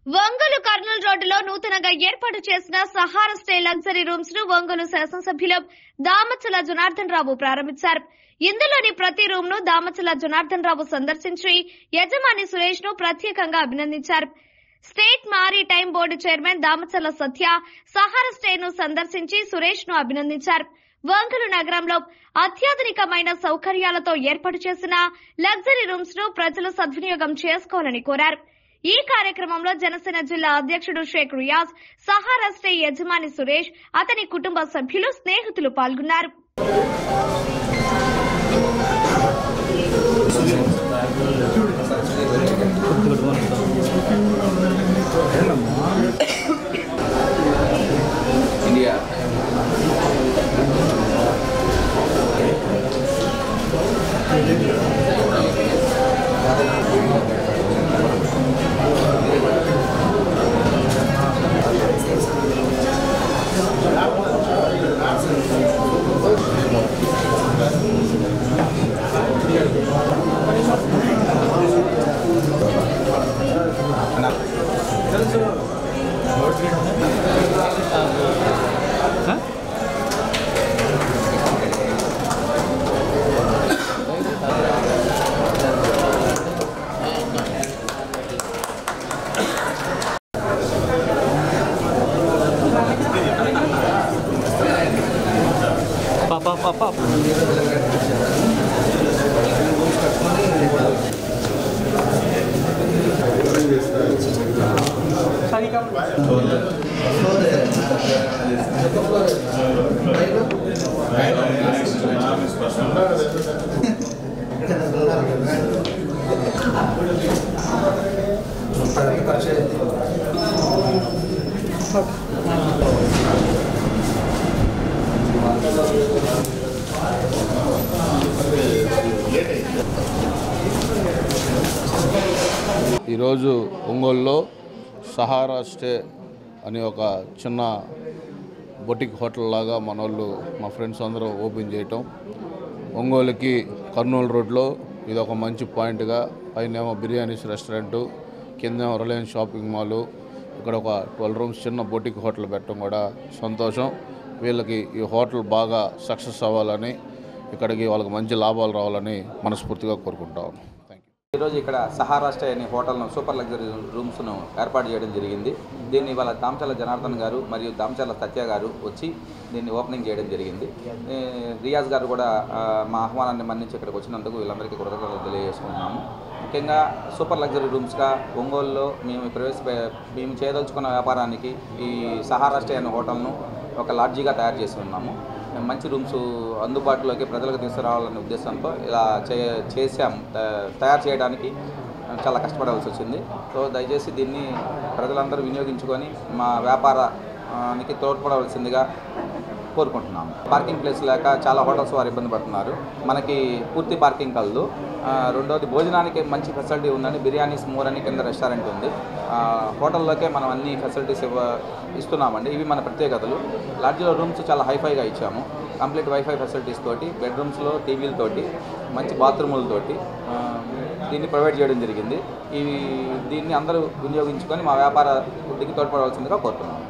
ఒంగోలు కర్నూలు రోడ్డులో నూతనంగా ఏర్పాటు చేసిన సహారా స్టే లగ్జరీ రూమ్స్ ను ఒంగోలు శాసనసభ్యులు దామచల జనార్దన్ రావు ప్రారంభించారు. ఇందులోని ప్రతి రూమ్ ను దామచల జనార్దన్ రావు సందర్శించి యజమాని సురేష్ ను ప్రత్యేకంగా అభినందించారు. State maritime board chairman Damachala Satya Sahara stay ను సందర్శించి సురేష్ ను అభినందించారు. ఒంగోలు నగరంలో అత్యాధునికమైన సౌకర్యాలతో ఏర్పాటు చేసిన లగ్జరీ రూమ్స్ ను ప్రజలు సద్వినియోగం చేసుకోవాలని కోరారు. ఈ కార్యక్రమంలో జనసేన జిల్లా అధ్యక్షుడు షేక్ రియాజ్, సహారా స్టే యజమాని సురేష్, అతని కుటుంబ సభ్యులు, స్నేహితులు పాల్గొన్నారు. ఈరోజు ఒంగోలులో సహారా స్టే అని ఒక చిన్న బొటిక్ హోటల్ లాగా మా ఫ్రెండ్స్ అందరూ ఓపెన్ చేయటం, ఒంగోలుకి కర్నూలు రోడ్లో ఇది ఒక మంచి పాయింట్గా, పైనేమో biryanis restaurant, కిందేమో Reliance shopping mall, ఇక్కడ ఒక 12 రూమ్స్ చిన్న బొటిక్ హోటల్ పెట్టడం కూడా సంతోషం. వీళ్ళకి ఈ హోటల్ బాగా సక్సెస్ అవ్వాలని, ఇక్కడికి వాళ్ళకి మంచి లాభాలు రావాలని మనస్ఫూర్తిగా కోరుకుంటాం. ఈరోజు ఇక్కడ సహారా స్టే అనే హోటల్ను సూపర్ లగ్జరీ రూమ్స్ను ఏర్పాటు చేయడం జరిగింది. దీన్ని వాళ్ళ దామచల జనార్దన్ గారు మరియు దామచల సత్య గారు వచ్చి దీన్ని ఓపెనింగ్ చేయడం జరిగింది. రియాజ్ గారు కూడా మా ఆహ్వానాన్ని మన్నించి ఇక్కడికి వచ్చినందుకు వీళ్ళందరికీ కృతజ్ఞతలు తెలియజేసుకుంటున్నాము. ముఖ్యంగా సూపర్ లగ్జరీ రూమ్స్గా ఒంగోలులో మేము చేయదలుచుకున్న వ్యాపారానికి ఈ సహారా స్టే అనే హోటల్ను ఒక లాడ్జీగా తయారు చేసి ఉన్నాము. మంచి రూమ్స్ అందుబాటులోకి ప్రజలకు తీసుకురావాలనే ఉద్దేశంతో ఇలా తయారు చేయడానికి చాలా కష్టపడాల్సి వచ్చింది. సో దయచేసి దీన్ని ప్రజలందరూ వినియోగించుకొని మా వ్యాపారానికి తోడ్పడవలసిందిగా కోరుకుంటున్నాము. పార్కింగ్ ప్లేస్ లేక చాలా హోటల్స్ వారు ఇబ్బంది పడుతున్నారు. మనకి పూర్తి పార్కింగ్ కలదు. రెండవది భోజనానికి మంచి ఫెసిలిటీ ఉందని బిర్యానీస్ మోర్ అని కింద రెస్టారెంట్ ఉంది. హోటల్లోకే మనం అన్ని ఫెసిలిటీస్ ఇస్తున్నామండి. ఇవి మన ప్రత్యేకతలు. లాడ్జ్లో రూమ్స్ చాలా హైఫైగా ఇచ్చాము. కంప్లీట్ వైఫై ఫెసిలిటీస్ తోటి, బెడ్రూమ్స్లో టీవీలతోటి, మంచి బాత్రూములతోటి దీన్ని ప్రొవైడ్ చేయడం జరిగింది. దీన్ని అందరూ వినియోగించుకొని మా వ్యాపార వృద్ధికి తోడ్పడవలసిందిగా కోరుతున్నాము.